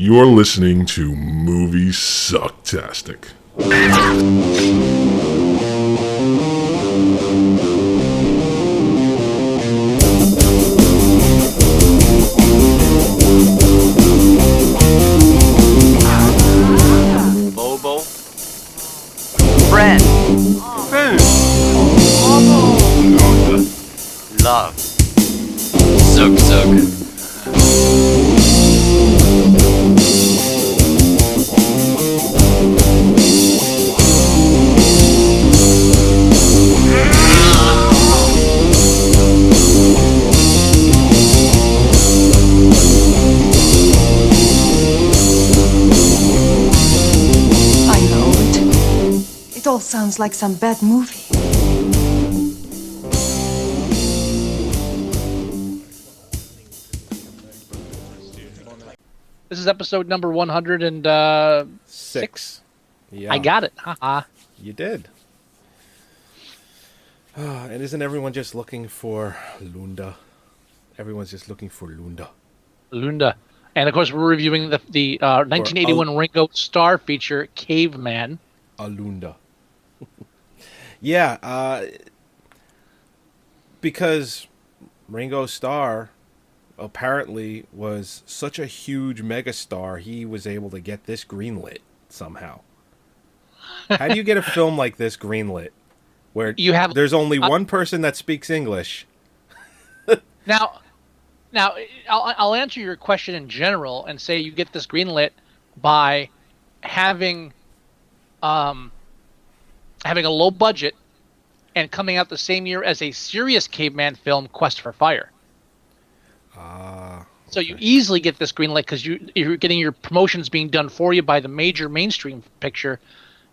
You're listening to Moviesucktastic. Bobo. Friend. Food. Alounda. Love. Zug-Zug. It all sounds like some bad movie. This is episode number 106. Yeah. I got it. Haha. You did. And isn't everyone just looking for Alounda? Everyone's just looking for Alounda. Alounda. And of course, we're reviewing the 1981 Ringo Starr feature, Caveman. Alounda. Yeah, because Ringo Starr apparently was such a huge megastar, he was able to get this greenlit somehow. How do you get a film like this greenlit, where there's only one person that speaks English? Now, I'll answer your question in general and say you get this greenlit by having a low budget and coming out the same year as a serious caveman film, Quest for Fire. So you easily get this green light because you're getting your promotions being done for you by the major mainstream picture,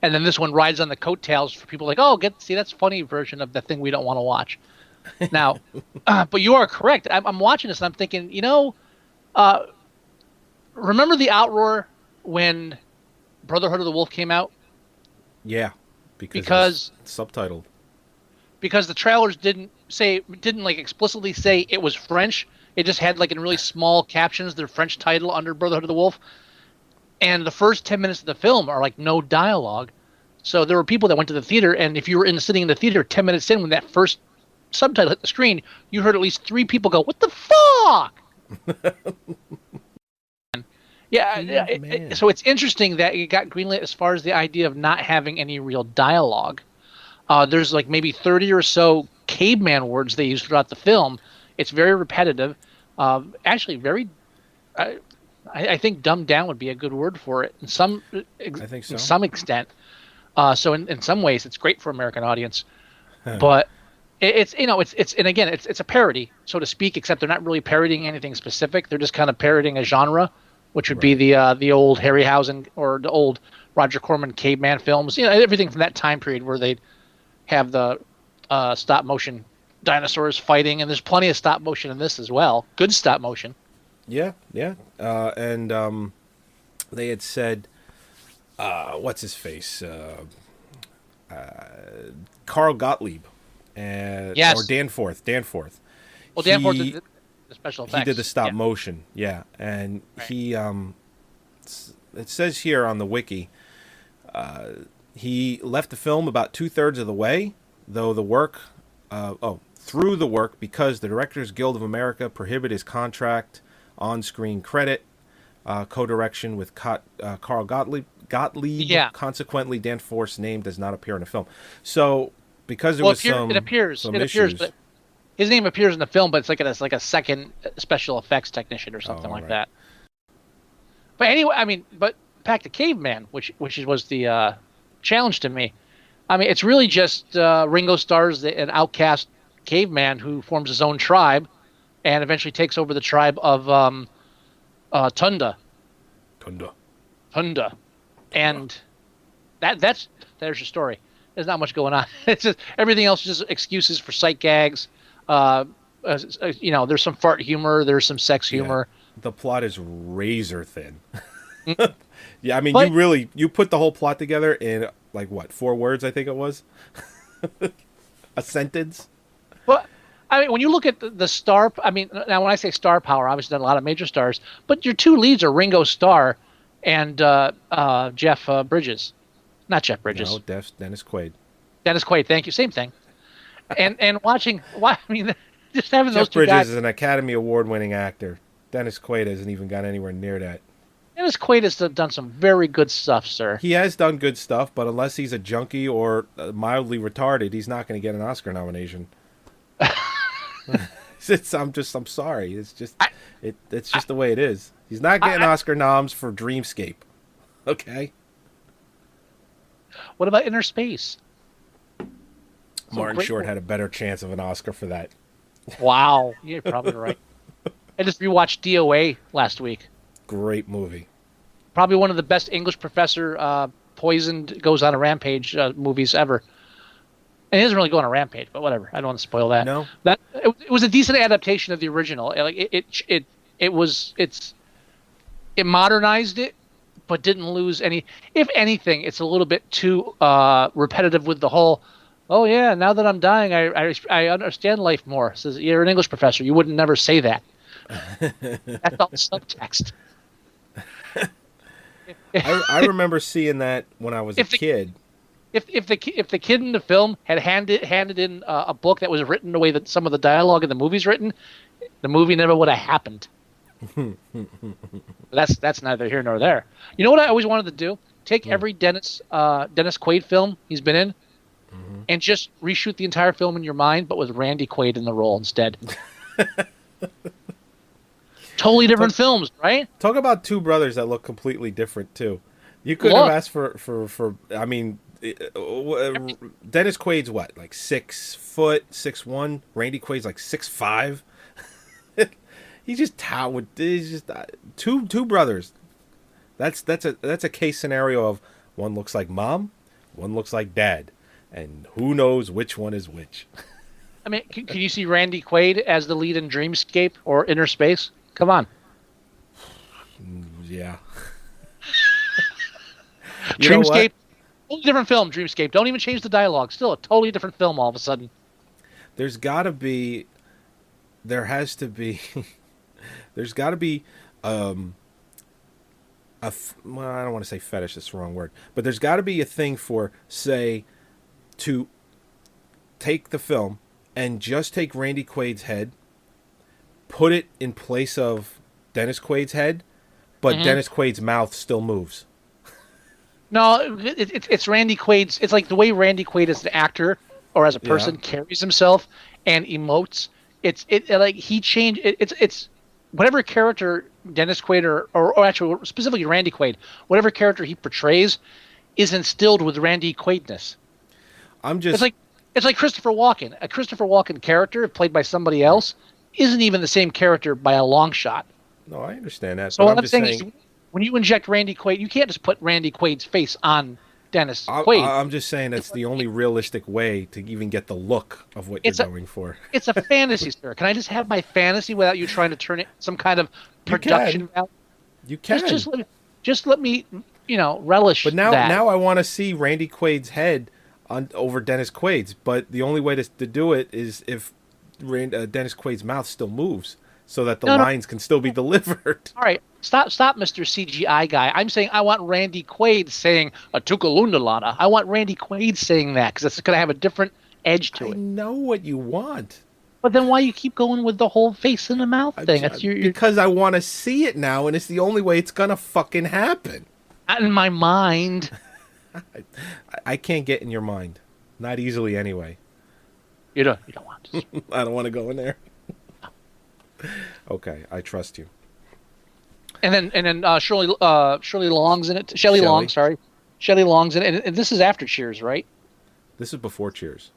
and then this one rides on the coattails for people like, oh, see, that's a funny version of the thing we don't want to watch. Now, but you are correct. I'm watching this and I'm thinking, remember the outroar when Brotherhood of the Wolf came out? Yeah, because it's subtitled. Because the trailers didn't like explicitly say it was French. It just had like in really small captions their French title under Brotherhood of the Wolf. And the first 10 minutes of the film are like no dialogue. So there were people that went to the theater, and if you were sitting in the theater 10 minutes in when that first subtitle hit the screen, you heard at least 3 people go, "What the fuck?" Yeah, so it's interesting that it got greenlit as far as the idea of not having any real dialogue. There's like maybe 30 or so caveman words they use throughout the film. It's very repetitive. Actually, very. I think dumbed down would be a good word for it. I think so. To some extent. So in some ways, it's great for American audience, but it's and again, it's a parody, so to speak. Except they're not really parodying anything specific. They're just kind of parodying a genre, which would be the old Harryhausen or the old Roger Corman caveman films. Everything from that time period where they'd have the stop motion dinosaurs fighting, and there's plenty of stop motion in this as well. Good stop motion. Yeah. And they had said, what's his face? Carl Gottlieb. Yes. Or Danforth. Well, Danforth did the special effects. He did the stop motion, yeah. And he, it says here on the wiki, he left the film about 2/3 of the way, though the work, through the work, because the Directors Guild of America prohibited his contract, on-screen credit, co-direction with Carl Gottlieb. Yeah. Consequently, Danforth's name does not appear in the film. So, because there was some issues, but his name appears in the film, but it's like a second special effects technician or something like that. But anyway, but back to Caveman, which was the challenge to me. It's really just Ringo Starr's an outcast caveman who forms his own tribe, and eventually takes over the tribe of Tonda. And there's your story. There's not much going on. It's just everything else is just excuses for sight gags. There's some fart humor. There's some sex humor. Yeah. The plot is razor thin. Yeah, you put the whole plot together in 4 words? I think it was a sentence. But I mean, when you look at the star, I mean, now when I say star power, obviously done a lot of major stars, but your two leads are Ringo Starr and Jeff Bridges, not Jeff No, Bridges, Dennis Quaid. Dennis Quaid. Thank you, same thing. And watching, why? I mean, just having those Jeff two Bridges guys. is an Academy Award-winning actor. Dennis Quaid hasn't even got anywhere near that. Dennis Quaid has done some very good stuff, sir. He has done good stuff, but unless he's a junkie or mildly retarded, he's not going to get an Oscar nomination. I'm sorry. It's just the way it is. He's not getting Oscar noms for Dreamscape. Okay. What about Inner Space? Martin Short had a better chance of an Oscar for that. Wow, you're probably right. I just rewatched DOA last week. Great movie. Probably one of the best English professor poisoned goes on a rampage movies ever. And he doesn't really go on a rampage, but whatever. I don't want to spoil that. No. It was a decent adaptation of the original. It modernized it, but didn't lose any. If anything, it's a little bit too repetitive with the whole. Oh yeah, now that I'm dying, I understand life more. Says you're an English professor. You wouldn't never say that. That's all subtext. I remember seeing that when I was a kid. If the kid in the film had handed in a book that was written the way that some of the dialogue in the movie's written, the movie never would have happened. That's neither here nor there. You know what I always wanted to do? Take every Dennis Quaid film he's been in, and just reshoot the entire film in your mind, but with Randy Quaid in the role instead. Totally different films, right? Talk about two brothers that look completely different too. You could have asked for. I mean, Dennis Quaid's what, like 6 foot, 6'1". Randy Quaid's like 6'5". He's just towered. He's just two brothers. That's a case scenario of one looks like mom, one looks like dad, and who knows which one is which. I mean, can you see Randy Quaid as the lead in Dreamscape or Inner Space? Come on. Yeah. Dreamscape, totally different film. Dreamscape. Don't even change the dialogue. Still a totally different film all of a sudden. There has to be well, I don't want to say fetish, that's the wrong word, but there's got to be a thing for, say, to take the film and just take Randy Quaid's head, put it in place of Dennis Quaid's head, but Dennis Quaid's mouth still moves. No, it's Randy Quaid's. It's like the way Randy Quaid as an actor or as a person carries himself and emotes. It's whatever character Dennis Quaid or actually specifically Randy Quaid, whatever character he portrays, is instilled with Randy Quaidness. It's like Christopher Walken. A Christopher Walken character played by somebody else isn't even the same character by a long shot. No, I understand that. So what I'm saying is, when you inject Randy Quaid, you can't just put Randy Quaid's face on Dennis Quaid. I'm just saying that's the only realistic way to even get the look of what you're going for. It's a fantasy, sir. Can I just have my fantasy without you trying to turn it some kind of production value? You can. Just let me, relish. But now that. I want to see Randy Quaid's head over Dennis Quaid's. But the only way to do it is if Dennis Quaid's mouth still moves, so that the lines can still be delivered. All right, stop, Mr. CGI guy. I'm saying I want Randy Quaid saying Atouk, Alounda, Lana. I want Randy Quaid saying that because it's going to have a different edge to it. I know what you want. But then why you keep going with the whole face in the mouth thing? Because I want to see it now, and it's the only way it's going to fucking happen. Not in my mind. I can't get in your mind. Not easily anyway. You don't want to. I don't want to go in there. Okay, I trust you. And then Shelley Long's in it. Shelley Long, sorry. Shelley Long's in it. And this is after Cheers, right? This is before Cheers.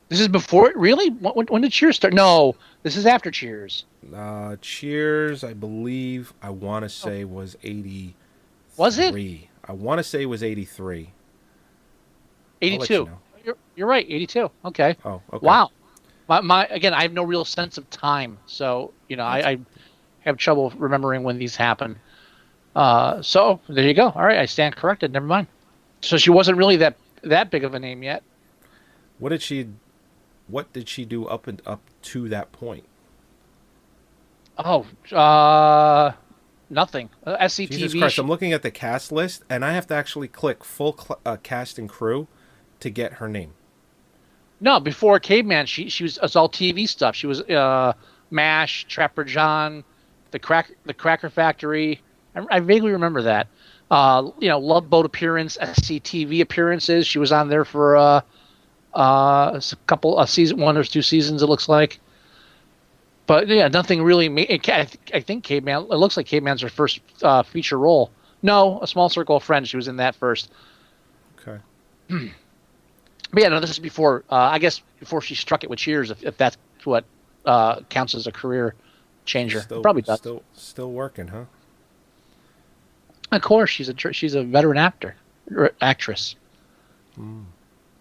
This is before it? Really? When did Cheers start? No, this is after Cheers. Cheers, I believe, I want to say was 83. Was it? I want to say it was 83. 82. You're right, 82. Okay. Oh, okay. Wow. Again, I have no real sense of time, so I have trouble remembering when these happen. So there you go. All right, I stand corrected. Never mind. So she wasn't really that big of a name yet. What did she? what did she do up to that point? Oh, nothing. SCTV. Jesus Christ! I'm looking at the cast list, and I have to actually click full cast and crew to get her name. No, before Caveman, she was it's all TV stuff. She was MASH, Trapper John, the Cracker Factory. I vaguely remember that. Love Boat appearance, SCTV appearances. She was on there for a couple season, 1 or 2 seasons. It looks like. But yeah, nothing really. I think Caveman. It looks like Caveman's her first feature role. No, A Small Circle of Friends. She was in that first. Okay. But yeah, no, this is before. I guess before she struck it with Cheers, if that's what counts as a career changer. Probably does. Still working, huh? Of course, she's a veteran actress.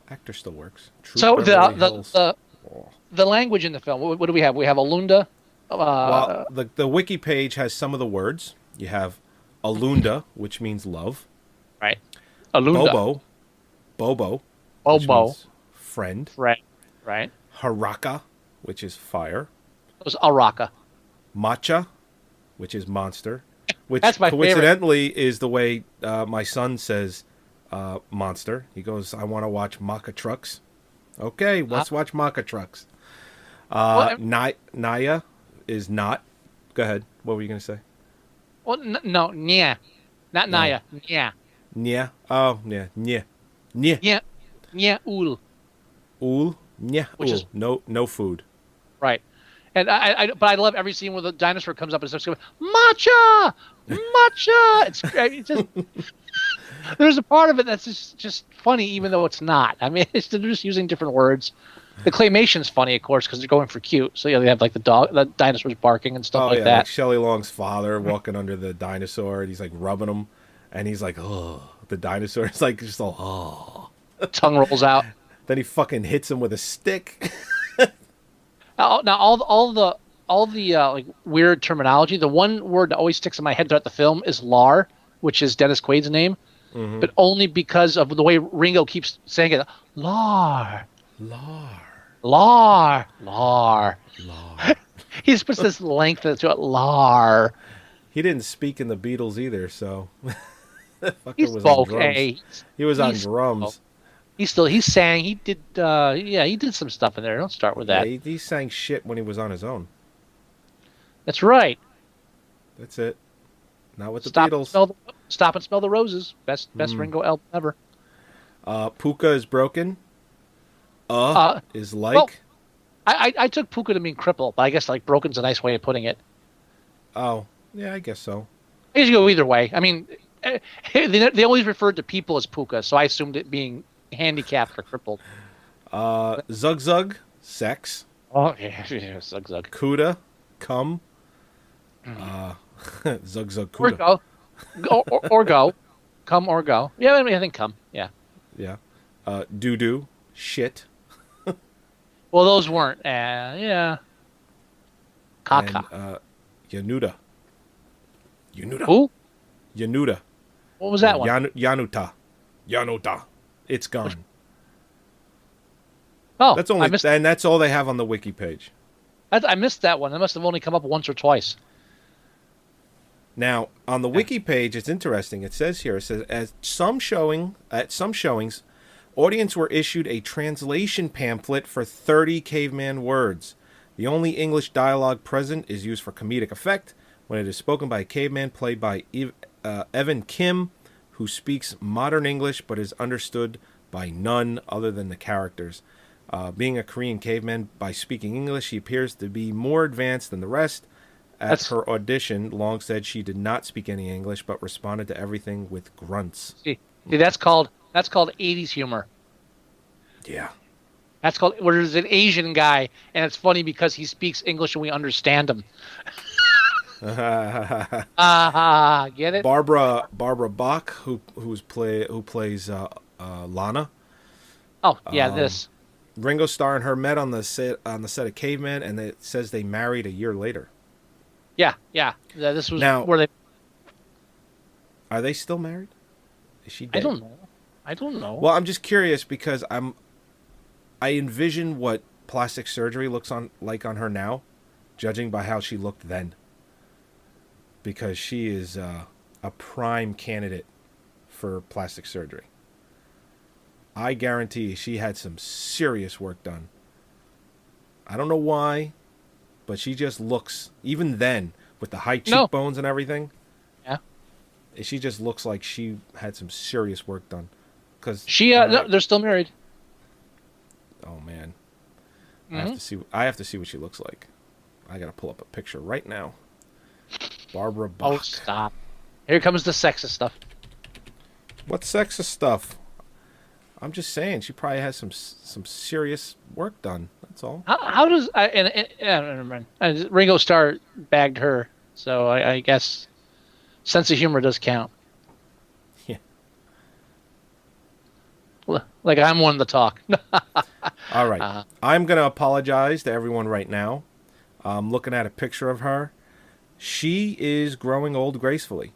Actor still works. So the language in the film. What do we have? We have Alounda. Well, the wiki page has some of the words. You have Alounda, which means love. Right. Alounda. Bobo. Which means friend. Right. Haraka, which is fire. It was Araka. Macha, which is monster. Which That's my coincidentally is the way my son says monster. He goes, I want to watch Macha trucks. Okay, let's watch Macha trucks. Naya is not. Go ahead. What were you going to say? Well, no, Nya. Not Naya. Nya. Nya. Oh, yeah. Nya. Nya. Nya ul. Ul. Nya. Which is no food. Right. And but I love every scene where the dinosaur comes up and starts going, Macha! Macha! It's just, there's a part of it that's just funny, even though it's not. I mean, they're just using different words. The claymation's funny, of course, because they're going for cute. So they have like the dinosaurs barking and stuff like that. Like Shelley Long's father walking under the dinosaur, and he's like rubbing him, and he's like, oh, the dinosaur is like just all, oh. Tongue rolls out. Then he fucking hits him with a stick. Now all the like weird terminology. The one word that always sticks in my head throughout the film is "lar," which is Dennis Quaid's name, but only because of the way Ringo keeps saying it. Lar, Lar, lar, lar, lar. He just puts this length to it. Lar. He didn't speak in the Beatles either, so He spoke. Hey, he was on drums. He sang. He did. He did some stuff in there. Don't start with that. Yeah, he sang shit when he was on his own. That's right. That's it. Not with the Beatles. Stop and Smell the Roses. Best Ringo album ever. Puka is broken. Is like. Well, I took Puka to mean cripple, but I guess like broken's a nice way of putting it. Oh, yeah, I guess so. I guess you go either way. I mean, they always referred to people as Puka, so I assumed it being handicapped or crippled. Zug-Zug, sex. Oh yeah, Zug-Zug. Kuda, come. Zug-Zug Kuda. Or go. Come or go. Yeah, I think come. Yeah. Yeah. Doo-doo, shit. Well, those weren't. Yeah. Kaka. And, Yanuda. Who? Yanuda. What was that one? Yanuta. It's gone. Oh, and that's all they have on the wiki page. I missed that one. That must have only come up once or twice. Now, on the wiki page, it's interesting. It says at some showings, audience were issued a translation pamphlet for 30 caveman words. The only English dialogue present is used for comedic effect when it is spoken by a caveman played by Evan Kim, who speaks modern English but is understood by none other than the characters. Being a Korean caveman, by speaking English, he appears to be more advanced than the rest. At her audition, Long said she did not speak any English but responded to everything with grunts. See, that's called 80s humor. Yeah. That's called where there's an Asian guy, and it's funny because he speaks English and we understand him. Get it? Barbara Bach, who plays Lana. Oh yeah, this. Ringo Starr and her met on the set of Caveman, and it says they married a year later. Yeah. This was now, where they. Are they still married? Is she dead? I don't know. Well, I'm just curious because I envision what plastic surgery looks on her now, judging by how she looked then. Because she is a prime candidate for plastic surgery. I guarantee she had some serious work done. I don't know why, but she just looks, even then, with the high cheekbones and everything. Yeah. She just looks like she had some serious work done. Cause no, they're still married. Oh man. Mm-hmm. I have to see what she looks like. I gotta pull up a picture right now. Barbara Bach. Oh, stop. Here comes the sexist stuff. What sexist stuff? I'm just saying she probably has some serious work done. That's all. How does Ringo Starr bagged her, so I guess sense of humor does count. Yeah. Like I'm one to talk. All right. I'm gonna apologize to everyone right now. I'm looking at a picture of her. She is growing old gracefully.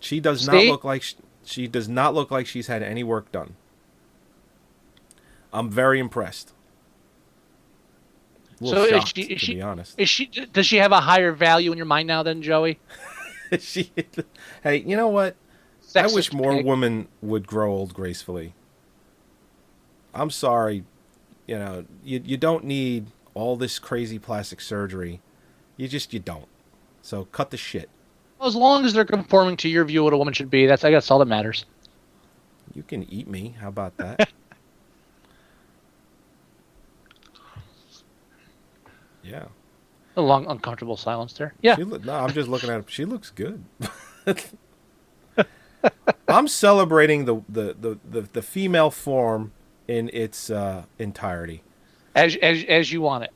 She does not look like she does not look like she's had any work done. I'm very impressed. A little shocked, to be honest. Does she have a higher value in your mind now than Joey? Hey, you know what? Sexist I wish more women would grow old gracefully. I'm sorry. You know, you don't need all this crazy plastic surgery. You don't. So cut the shit. Well, as long as they're conforming to your view of what a woman should be, I guess that's all that matters. You can eat me. How about that? Yeah. A long, uncomfortable silence there. Yeah. No, I'm just looking at her. She looks good. I'm celebrating the female form in its entirety. As you want it.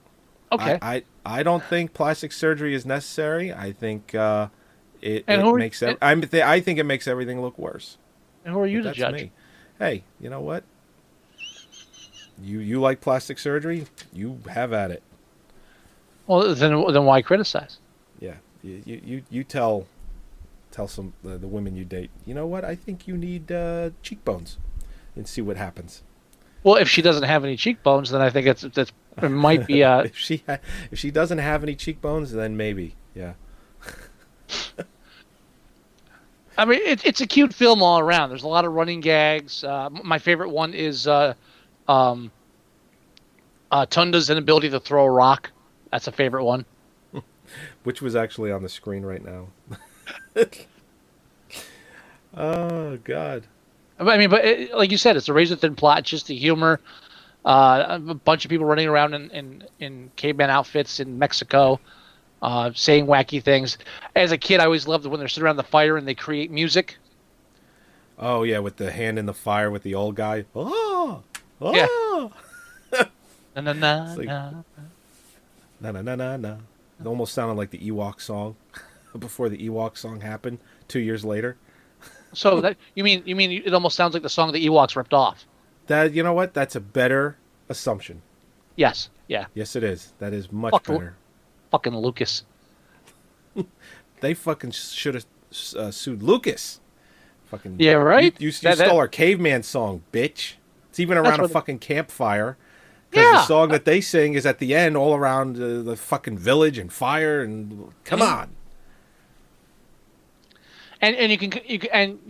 Okay. I don't think plastic surgery is necessary. I think it makes I think it makes everything look worse. And who are you to judge? Me. Hey, you know what? You like plastic surgery? You have at it. Well, then why criticize? Yeah, you tell some the women you date. You know what? I think you need cheekbones, and see what happens. Well, if she doesn't have any cheekbones, then I think it might be. If she doesn't have any cheekbones, then maybe, yeah. I mean, it's a cute film all around. There's a lot of running gags. My favorite one is Tonda's inability to throw a rock. That's a favorite one. Which was actually on the screen right now. Oh, God. I mean, but like you said, it's a razor-thin plot. It's just the humor. A bunch of people running around in caveman outfits in Mexico, saying wacky things. As a kid, I always loved when they're sitting around the fire and they create music. Oh, yeah, with the hand in the fire with the old guy. Oh! Oh! Yeah. Na-na-na-na. Like, na-na-na-na-na. It almost sounded like the Ewok song before the Ewok song happened 2 years later. So that you mean it almost sounds like the song the Ewoks ripped off. That, you know what? That's a better assumption. Yes. Yeah. Yes, it is. That is much better. Fucking Lucas. They fucking should have sued Lucas. Fucking yeah, right. You stole our Caveman song, bitch. It's even around a fucking campfire. Because the song that they sing is at the end, all around the fucking village and fire and come on. And you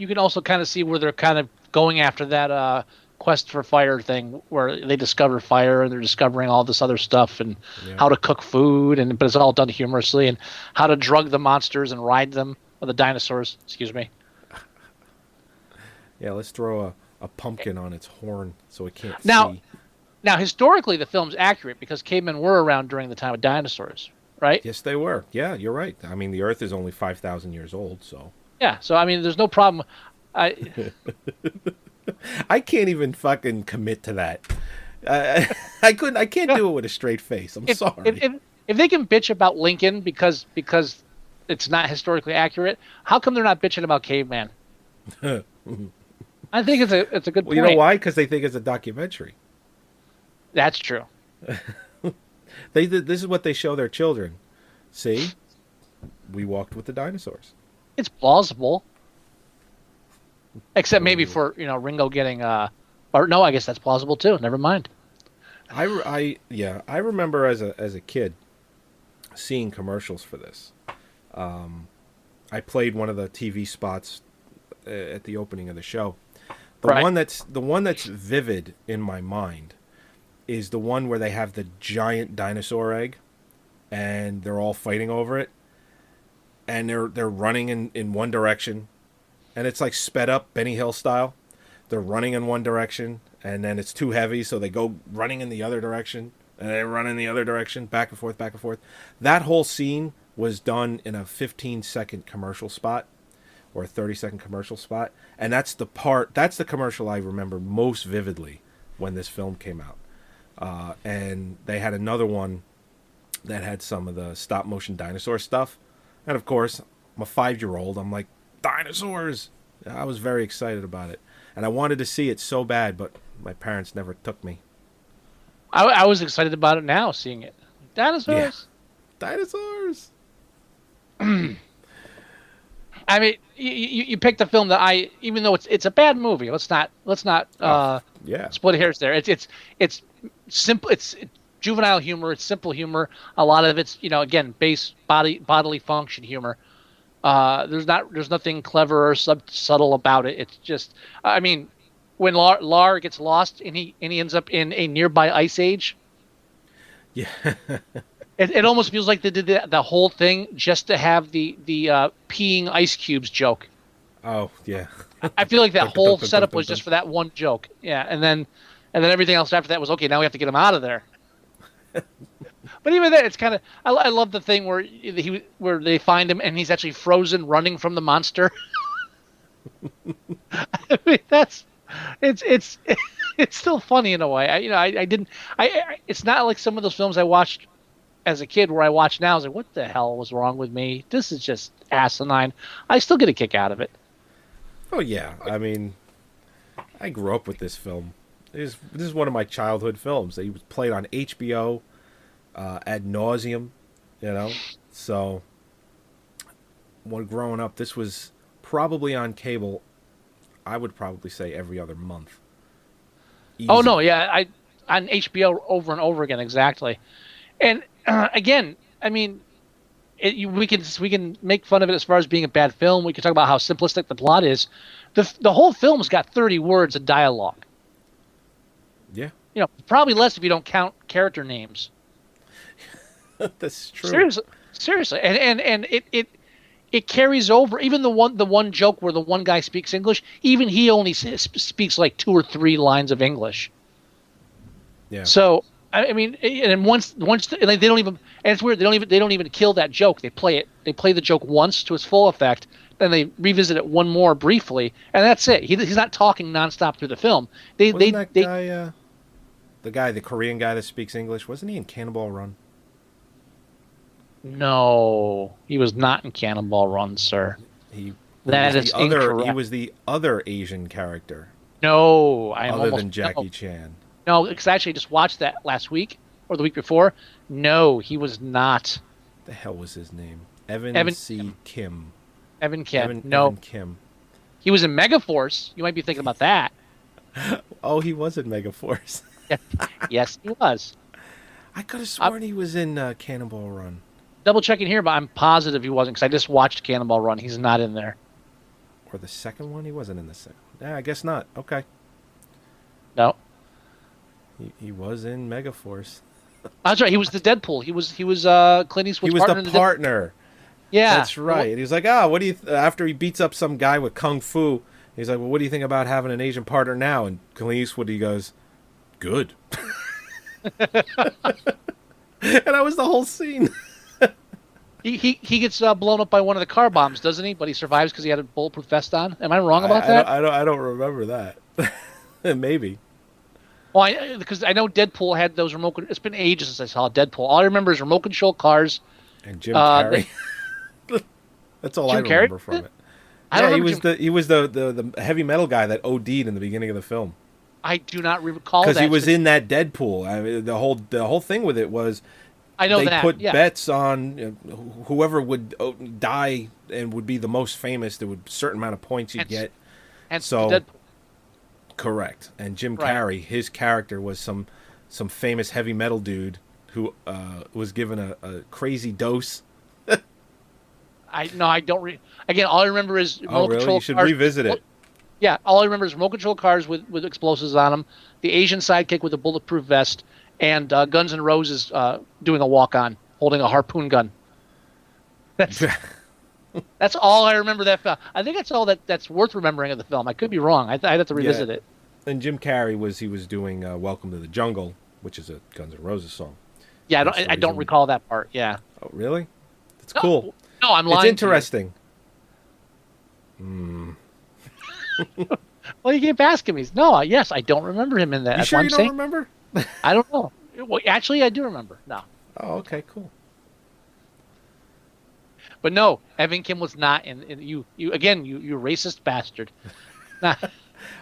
can also kind of see where they're kind of going after that quest for fire thing, where they discover fire and they're discovering all this other stuff and how to cook food, but it's all done humorously, and how to drug the monsters and ride them, or the dinosaurs. Excuse me. Yeah, let's throw a pumpkin on its horn so it can't see. Now, historically, the film's accurate because cavemen were around during the time of dinosaurs, right? Yes, they were. Yeah, you're right. I mean, the Earth is only 5,000 years old, so. Yeah, so I mean, there's no problem. I can't even fucking commit to that. I can't do it with a straight face. I'm sorry. If they can bitch about Lincoln because it's not historically accurate, how come they're not bitching about Caveman? I think it's a good point. You know why? Because they think it's a documentary. That's true. This is what they show their children. See, we walked with the dinosaurs. It's plausible, except maybe for Ringo getting or no, I guess that's plausible too. Never mind. I remember as a kid seeing commercials for this. I played one of the TV spots at the opening of the show. The one that's vivid in my mind is the one where they have the giant dinosaur egg, and they're all fighting over it, and they're running in one direction, and it's like sped up Benny Hill style. They're running in one direction, and then it's too heavy, so they go running in the other direction, and they run in the other direction, back and forth, back and forth. That whole scene was done in a 15-second commercial spot, or a 30-second commercial spot, and that's the commercial I remember most vividly when this film came out. And they had another one that had some of the stop-motion dinosaur stuff, and of course, I'm a 5-year-old, I'm like, dinosaurs! I was very excited about it, and I wanted to see it so bad, but my parents never took me. I was excited about it now, seeing it. Dinosaurs! Yeah. Dinosaurs! I mean, you picked a film that even though it's a bad movie, let's not split hairs there. It's simple. It's juvenile humor. It's simple humor. A lot of it's again base bodily function humor. There's nothing clever or subtle about it. It's just I mean, when Lar gets lost and he ends up in a nearby ice age. Yeah. It almost feels like they did the whole thing just to have the peeing ice cubes joke. Oh yeah. I feel like that whole setup was just for that one joke. Yeah, and then everything else after that was okay. Now we have to get him out of there. But even then, it's kind of I love the thing where they find him and he's actually frozen, running from the monster. I mean, it's still funny in a way. It's not like some of those films I watched as a kid where I watch now. I was like, what the hell was wrong with me? This is just asinine. I still get a kick out of it. Oh yeah, I mean, I grew up with this film. This is one of my childhood films. It was played on HBO ad nauseum, So when growing up, this was probably on cable. I would probably say every other month. Easy. Oh no, yeah, on HBO over and over again, exactly. And again, I mean, we can make fun of it as far as being a bad film. We can talk about how simplistic the plot is. The whole film's got 30 words of dialogue. Yeah. Probably less if you don't count character names. That's true. Seriously, and it carries over. Even the one joke where the one guy speaks English, even he only speaks like 2 or 3 lines of English. Yeah. So I mean, and once they don't even, and it's weird, they don't even kill that joke. They play the joke once to its full effect, then they revisit it one more briefly, and that's it. He's not talking nonstop through the film. The Korean guy that speaks English, wasn't he in Cannonball Run? No, he was not in Cannonball Run, sir. That is incorrect. He was the other Asian character. No, other than Jackie Chan. No, because I actually just watched that last week or the week before. No, he was not. The hell was his name? Evan C. Kim. Evan Kim. Evan Kim. He was in Megaforce. You might be thinking about that. Oh, he was in Megaforce. Yes, he was. I could have sworn he was in Cannonball Run. Double checking here, but I'm positive he wasn't because I just watched Cannonball Run. He's not in there. Or the second one? He wasn't in the second. Yeah, I guess not. Okay. No. He was in Megaforce. That's right. He was the Deadpool. He was Clint Eastwood's partner. He was the partner. Yeah. That's right. And he was like, what do you... after he beats up some guy with Kung Fu, he's like, well, what do you think about having an Asian partner now? And Clint Eastwood, he goes, good. And that was the whole scene. He gets blown up by one of the car bombs, doesn't he? But he survives because he had a bulletproof vest on. Am I wrong about that? I don't remember that. Maybe. Well, because I know Deadpool had those remote. It's been ages since I saw Deadpool. All I remember is remote control cars. And Jim Carrey. That's all I remember from it. He was the heavy metal guy that OD'd in the beginning of the film. I do not recall that because he was in that Deadpool. I mean, the whole thing with it was. I know they put bets on whoever would die and would be the most famous. There would be a certain amount of points you'd get. And so, correct. And Jim Carrey, his character was some some famous heavy metal dude who was given a crazy dose. I don't. Again, all I remember is Oh, really? You should revisit it. Yeah, all I remember is remote control cars with explosives on them, the Asian sidekick with a bulletproof vest, and Guns N' Roses doing a walk-on, holding a harpoon gun. That's all I remember that film. I think that's all that's worth remembering of the film. I could be wrong. I'd have to revisit it. And Jim Carrey was doing "Welcome to the Jungle," which is a Guns N' Roses song. Yeah, I don't recall that part. Yeah. Oh, really? That's cool. No, I'm lying. It's interesting. Well, you keep asking me. No, yes, I don't remember him in that. You sure you don't remember? I don't know. Well, actually, I do remember. No. Oh, okay, cool. But no, Evan Kim was not in you again. You racist bastard. Nah.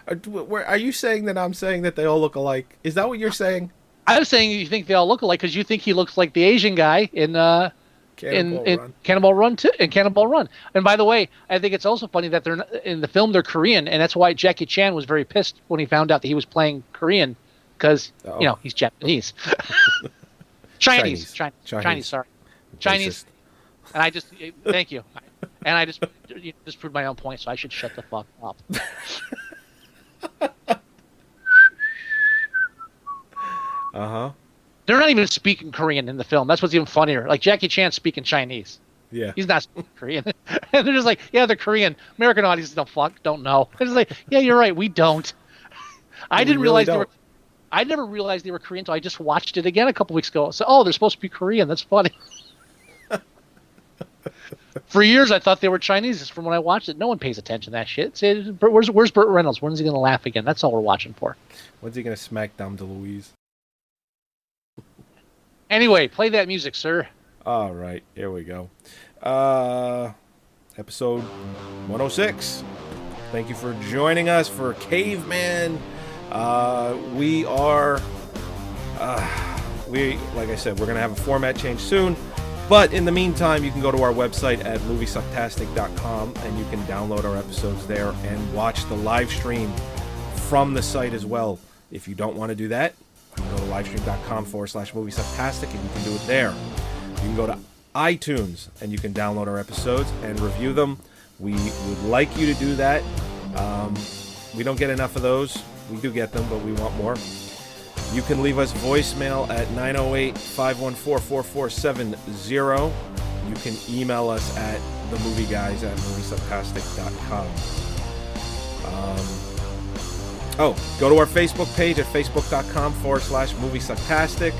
Are you saying that I'm saying that they all look alike? Is that what you're saying? I was saying you think they all look alike because you think he looks like the Asian guy in Cannonball Run too. In Cannonball Run. And by the way, I think it's also funny that they're in the film they're Korean, and that's why Jackie Chan was very pissed when he found out that he was playing Korean because he's Japanese. Chinese. Sorry, Chinese. And I just thank you. And I just proved my own point, so I should shut the fuck up. They're not even speaking Korean in the film. That's what's even funnier. Like Jackie Chan's speaking Chinese. Yeah. He's not speaking Korean. And they're just like, yeah, they're Korean. American audiences don't know. It's like, yeah, you're right, we don't. I didn't realize I never realized they were Korean until I just watched it again a couple weeks ago. So, they're supposed to be Korean. That's funny. For years, I thought they were Chinese. From when I watched it, no one pays attention to that shit. Where's Burt Reynolds? When's he going to laugh again? That's all we're watching for. When's he going to smack Dom DeLuise? Anyway, play that music, sir. All right, here we go. Episode 106. Thank you for joining us for Caveman. We are, like I said, we're going to have a format change soon. But in the meantime, you can go to our website at Moviesucktastic.com and you can download our episodes there and watch the live stream from the site as well. If you don't want to do that, you can go to livestream.com/Moviesucktastic and you can do it there. You can go to iTunes and you can download our episodes and review them. We would like you to do that. We don't get enough of those. We do get them, but we want more. You can leave us voicemail at 908-514-4470. You can email us at themovieguys@moviesucktastic.com. Go to our Facebook page at facebook.com/Moviesucktastic.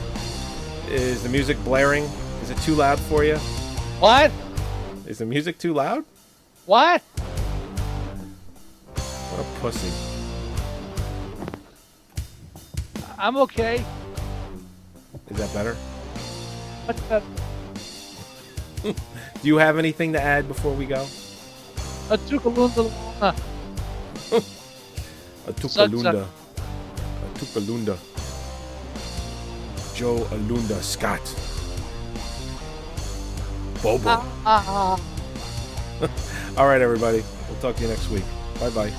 Is the music blaring? Is it too loud for you? What? Is the music too loud? What? What a pussy. I'm okay. Is that better? What's better? Do you have anything to add before we go? Atouk, Alounda. Atouk, Alounda. Joe Alounda Scott. Bobo. All right, everybody. We'll talk to you next week. Bye-bye.